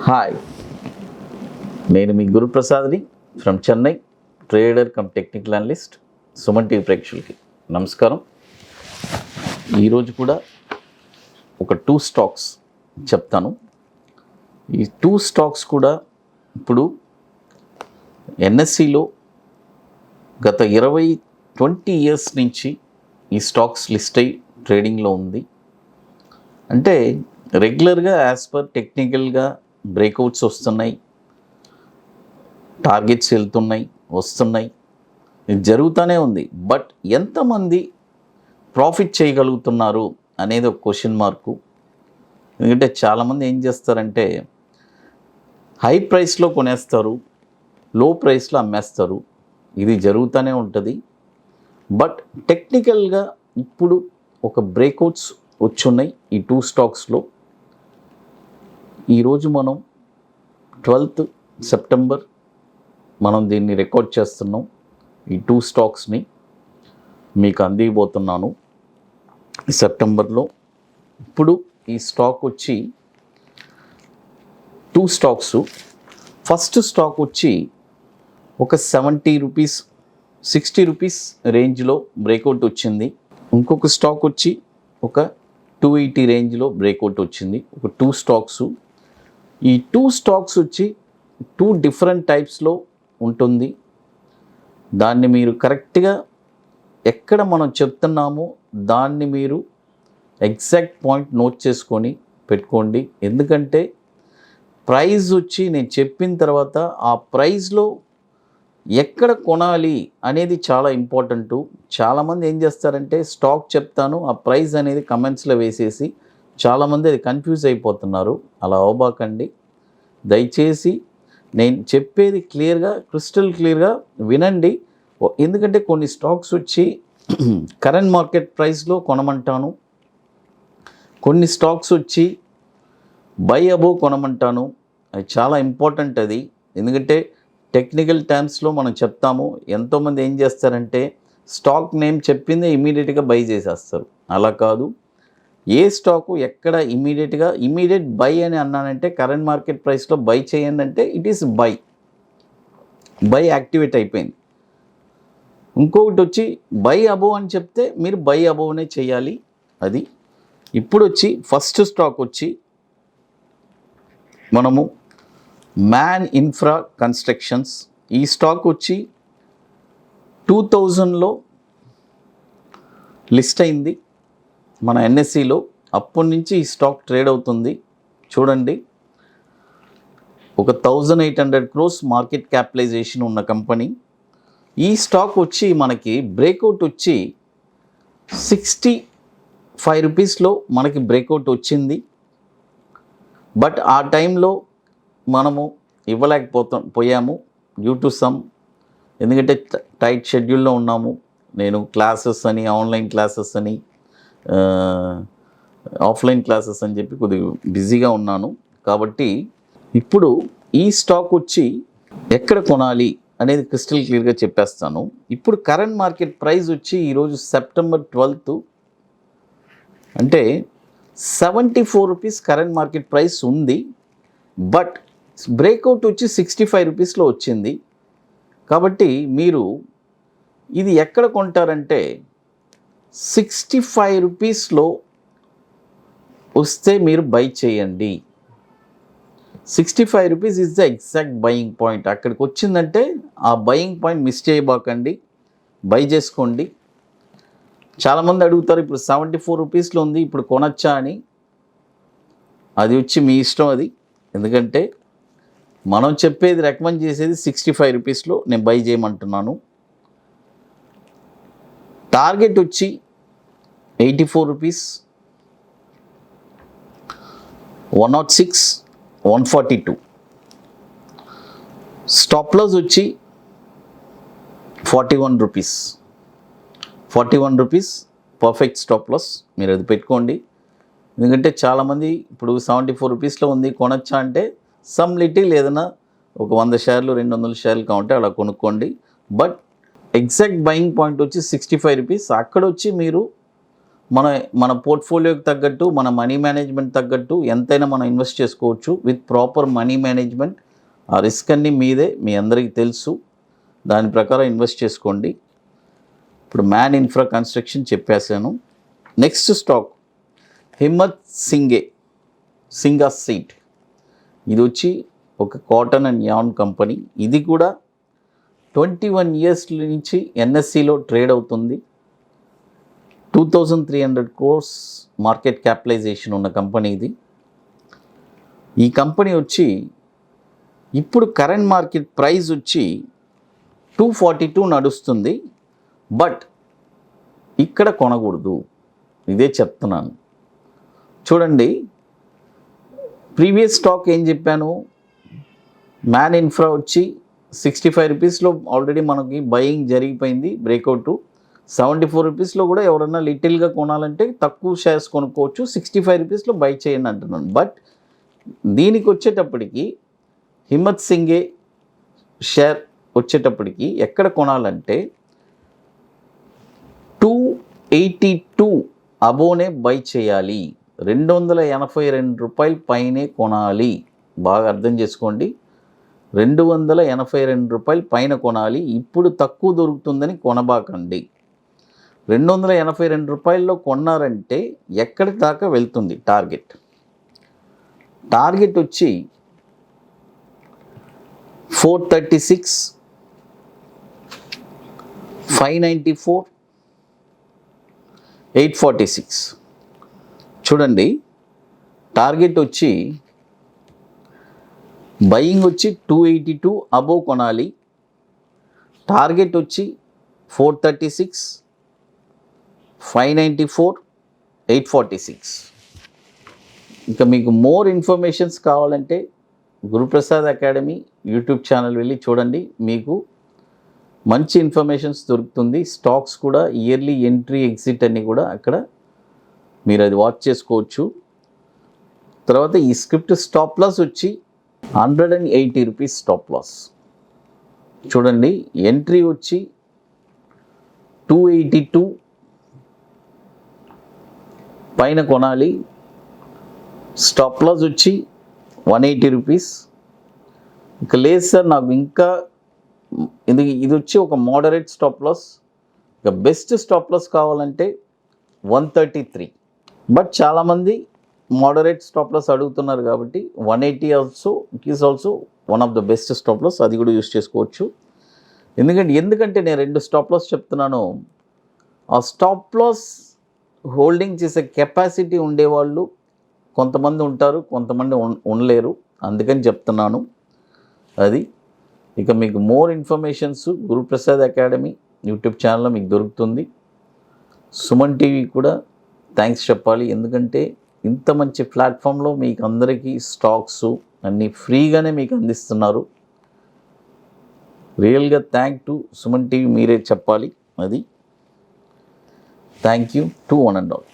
Hi, నేను మీ గురు ప్రసాద్ని from Chennai, trader cum technical analyst. Suman TV ప్రేక్షకులకి నమస్కారం. ఈరోజు కూడా ఒక 2 స్టాక్స్ చెప్తాను. ఈ 2 స్టాక్స్ కూడా ఇప్పుడు ఎన్ఎస్సిలో గత 20 ఇయర్స్ నుంచి ఈ స్టాక్స్ లిస్ట్ అయ్యి ట్రేడింగ్లో ఉంది. అంటే రెగ్యులర్గా యాజ్ పర్ టెక్నికల్గా బ్రేక్అవుట్స్ వస్తున్నాయి, టార్గెట్స్ వెళ్తున్నాయి, వస్తున్నాయి, ఇది జరుగుతూనే ఉంది. బట్ ఎంతమంది ప్రాఫిట్ చేయగలుగుతున్నారు అనేది ఒక క్వశ్చన్ మార్కు. ఎందుకంటే చాలామంది ఏం చేస్తారంటే హై ప్రైస్లో కొనేస్తారు, లో ప్రైస్లో అమ్మేస్తారు. ఇది జరుగుతూనే ఉంటుంది. బట్ టెక్నికల్గా ఇప్పుడు ఒక బ్రేక్అవుట్స్ వచ్చున్నాయి ఈ 2 స్టాక్స్లో. ఈరోజు మనం 12th సెప్టెంబర్ మనం దీన్ని రికార్డ్ చేస్తున్నాం. ఈ 2 స్టాక్స్ని మీకు అందిపోతున్నాను ఈ సెప్టెంబర్లో. ఇప్పుడు ఈ స్టాక్ వచ్చి 2 స్టాక్స్. ఫస్ట్ స్టాక్ వచ్చి ఒక 70 రూపీస్ 60 రూపీస్ రేంజ్లో బ్రేక్అవుట్ వచ్చింది. ఇంకొక స్టాక్ వచ్చి ఒక 280 రేంజ్లో బ్రేక్అవుట్ వచ్చింది. ఒక 2 స్టాక్స్. ఈ 2 స్టాక్స్ వచ్చి 2 డిఫరెంట్ టైప్స్లో ఉంటుంది. దాన్ని మీరు కరెక్ట్గా ఎక్కడ మనం చెప్తున్నామో దాన్ని మీరు ఎగ్జాక్ట్ పాయింట్ నోట్ చేసుకొని పెట్టుకోండి. ఎందుకంటే ప్రైస్ వచ్చి నేను చెప్పిన తర్వాత ఆ ప్రైస్లో ఎక్కడ కొనాలి అనేది చాలా ఇంపార్టెంటు. చాలామంది ఏం చేస్తారంటే స్టాక్ చెప్తాను, ఆ ప్రైస్ అనేది కమెంట్స్లో వేసేసి చాలామంది అది కన్ఫ్యూజ్ అయిపోతున్నారు. అలా అవ్వబాకండి. దయచేసి నేను చెప్పేది క్లియర్గా, క్రిస్టల్ క్లియర్గా వినండి. ఎందుకంటే కొన్ని స్టాక్స్ వచ్చి కరెంట్ మార్కెట్ ప్రైస్లో కొనమంటాను, కొన్ని స్టాక్స్ వచ్చి బై అబోవ్ కొనమంటాను. అది చాలా ఇంపార్టెంట్ అది. ఎందుకంటే టెక్నికల్ టర్మ్స్లో మనం చెప్తాము. ఎంతోమంది ఏం చేస్తారంటే స్టాక్ నేమ్ చెప్పిందే ఇమీడియట్గా బై చేసేస్తారు. అలా కాదు. ఏ స్టాకు ఎక్కడ ఇమీడియట్ బై అని అన్నానంటే కరెంట్ మార్కెట్ ప్రైస్లో బై చేయండి అంటే ఇట్ ఈస్ బై యాక్టివేట్ అయిపోయింది. ఇంకొకటి వచ్చి బై అబోవ్ అని చెప్తే మీరు బై అబోవ్నే చేయాలి. అది ఇప్పుడు వచ్చి ఫస్ట్ స్టాక్ వచ్చి మనము మ్యాన్ ఇన్ఫ్రా కన్స్ట్రక్షన్స్. ఈ స్టాక్ వచ్చి 2000లో లిస్ట్ అయింది మన ఎన్ఎస్సిలో. అప్పటి నుంచి ఈ స్టాక్ ట్రేడ్ అవుతుంది. చూడండి, ఒక 1800 crores మార్కెట్ క్యాపిటలైజేషన్ ఉన్న కంపెనీ. ఈ స్టాక్ వచ్చి మనకి బ్రేక్అవుట్ వచ్చి 65 రూపీస్లో మనకి బ్రేక్అవుట్ వచ్చింది. బట్ ఆ టైంలో మనము పోయాము డ్యూ టు సమ్, ఎందుకంటే టైట్ షెడ్యూల్లో ఉన్నాము. నేను క్లాసెస్ అని, ఆన్లైన్ క్లాసెస్ అని, ఆఫ్లైన్ క్లాసెస్ అని చెప్పి కొద్దిగా బిజీగా ఉన్నాను. కాబట్టి ఇప్పుడు ఈ స్టాక్ వచ్చి ఎక్కడ కొనాలి అనేది క్రిస్టల్ క్లియర్గా చెప్పేస్తాను. ఇప్పుడు కరెంట్ మార్కెట్ ప్రైస్ వచ్చి ఈరోజు సెప్టెంబర్ 12th అంటే 74 రూపీస్ కరెంట్ మార్కెట్ ప్రైస్ ఉంది. బట్ బ్రేక్అవుట్ వచ్చి 65 రూపీస్లో వచ్చింది. కాబట్టి మీరు ఇది ఎక్కడ కొంటారంటే 65 రూపీస్లో వస్తే మీరు బై చేయండి. 65 rupees is the exact buying point. అక్కడికి వచ్చిందంటే ఆ బయింగ్ పాయింట్ మిస్ చేయబాకండి, బై చేసుకోండి. చాలామంది అడుగుతారు ఇప్పుడు 74 రూపీస్లో ఉంది, ఇప్పుడు కొనొచ్చా అని. అది వచ్చి మీ ఇష్టం అది. ఎందుకంటే మనం చెప్పేది రికమెండ్ చేసేది 65 రూపీస్లో నేను బై చేయమంటున్నాను. టార్గెట్ వచ్చి 84 రూపీస్, 106, 142. స్టాప్ లాస్ వచ్చి 41 rupees. 41 rupees perfect stop loss. మీరు అది పెట్టుకోండి. ఎందుకంటే చాలామంది ఇప్పుడు 74 రూపీస్లో ఉంది కొనొచ్చా అంటే సమ్ లిటిల్ ఏదైనా ఒక 100 షేర్లు 200 షేర్లు కావాలంటే అలా కొనుక్కోండి. బట్ ఎగ్జాక్ట్ బయింగ్ పాయింట్ వచ్చి 65 రూపీస్. అక్కడ వచ్చి మీరు మన మన పోర్ట్ఫోలియోకి తగ్గట్టు మన మనీ మేనేజ్మెంట్ తగ్గట్టు ఎంతైనా మనం ఇన్వెస్ట్ చేసుకోవచ్చు విత్ ప్రాపర్ మనీ మేనేజ్మెంట్. ఆ రిస్క్ అన్నీ మీదే, మీ అందరికీ తెలుసు. దాని ప్రకారం ఇన్వెస్ట్ చేసుకోండి. ఇప్పుడు మ్యాన్ ఇన్ఫ్రా కన్స్ట్రక్షన్ చెప్పేశాను. Next stock Himatsingka Seide. ఇది వచ్చి ఒక కాటన్ అండ్ యాన్ కంపెనీ. ఇది కూడా 21 ఇయర్స్ నుంచి ఎన్ఎస్సిలో ట్రేడ్ అవుతుంది. 2300 crores మార్కెట్ క్యాపిటలైజేషన్ ఉన్న కంపెనీ ఇది. ఈ కంపెనీ వచ్చి ఇప్పుడు కరెంట్ మార్కెట్ ప్రైస్ వచ్చి 242 నడుస్తుంది. బట్ ఇక్కడ కొనకూడదు, ఇదే చెప్తున్నాను. చూడండి, ప్రీవియస్ స్టాక్ ఏం చెప్పాను, మ్యాన్ ఇన్ఫ్రా వచ్చి 65 రూపీస్లో ఆల్రెడీ మనకి బయింగ్ జరిగిపోయింది. బ్రేక్అవుట్ 74 రూపీస్లో కూడా ఎవరన్నా లిటిల్గా కొనాలంటే తక్కువ షేర్స్ కొనుక్కోవచ్చు. 65 రూపీస్లో బై చేయండి అంటున్నాను. బట్ దీనికి వచ్చేటప్పటికి హిమ్మత్ సింగే షేర్ వచ్చేటప్పటికి ఎక్కడ కొనాలంటే 282 అబోనే బై చేయాలి. 282 రూపాయల పైనే కొనాలి. బాగా అర్థం చేసుకోండి, 282 రూపాయల పైన కొనాలి. ఇప్పుడు తక్కువ దొరుకుతుందని కొనబాకండి. 282 రూపాయల్లో కొన్నారంటే ఎక్కడి దాకా వెళ్తుంది టార్గెట్ వచ్చి 436, 594, 846. చూడండి, టార్గెట్ వచ్చి బయింగ్ వచ్చి 282 అబోవ్ కొనాలి. టార్గెట్ వచ్చి 436, 594, 846. ఇంకా మీకు మోర్ ఇన్ఫర్మేషన్స్ కావాలంటే గురుప్రసాద్ అకాడమీ యూట్యూబ్ ఛానల్ వెళ్ళి చూడండి, మీకు మంచి ఇన్ఫర్మేషన్స్ దొరుకుతుంది. స్టాక్స్ కూడా ఇయర్లీ ఎంట్రీ ఎగ్జిట్ అన్నీ కూడా అక్కడ మీరు అది వాచ్ చేసుకోవచ్చు. తర్వాత ఈ స్క్రిప్ట్ స్టాప్ లాస్ వచ్చి 180 రూపీస్ స్టాప్ లాస్. చూడండి, ఎంట్రీ వచ్చి 282 పైన కొనాలి. స్టాప్ లాస్ వచ్చి 180 రూపీస్. ఇంకా లేదు సార్, నాకు ఇంకా ఇది వచ్చి ఒక మోడరేట్ స్టాప్ లాస్. ఇక బెస్ట్ స్టాప్ లాస్ కావాలంటే 133. బట్ చాలామంది మోడరేట్ స్టాప్ లాస్ అడుగుతున్నారు కాబట్టి 180 also it is also one of the best stop loss. అది కూడా యూస్ చేసుకోవచ్చు. ఎందుకంటే నేను 2 స్టాప్ లాస్ చెప్తున్నాను. ఆ స్టాప్ లాస్ హోల్డింగ్ చేసే కెపాసిటీ ఉండేవాళ్ళు కొంతమంది ఉంటారు, కొంతమంది ఉండలేరు. అందుకని చెప్తున్నాను అది. ఇక మీకు more informations Guruprasad academy YouTube ఛానల్లో మీకు దొరుకుతుంది. సుమన్ టీవీ కూడా థ్యాంక్స్ చెప్పాలి, ఎందుకంటే ఇంత మంచి ప్లాట్ఫామ్లో మీకు అందరికీ స్టాక్స్ అన్నీ ఫ్రీగానే మీకు అందిస్తున్నారు. రియల్గా థ్యాంక్ టు సుమన్ టీవీ మీరే చెప్పాలి. అది thank you to one and all.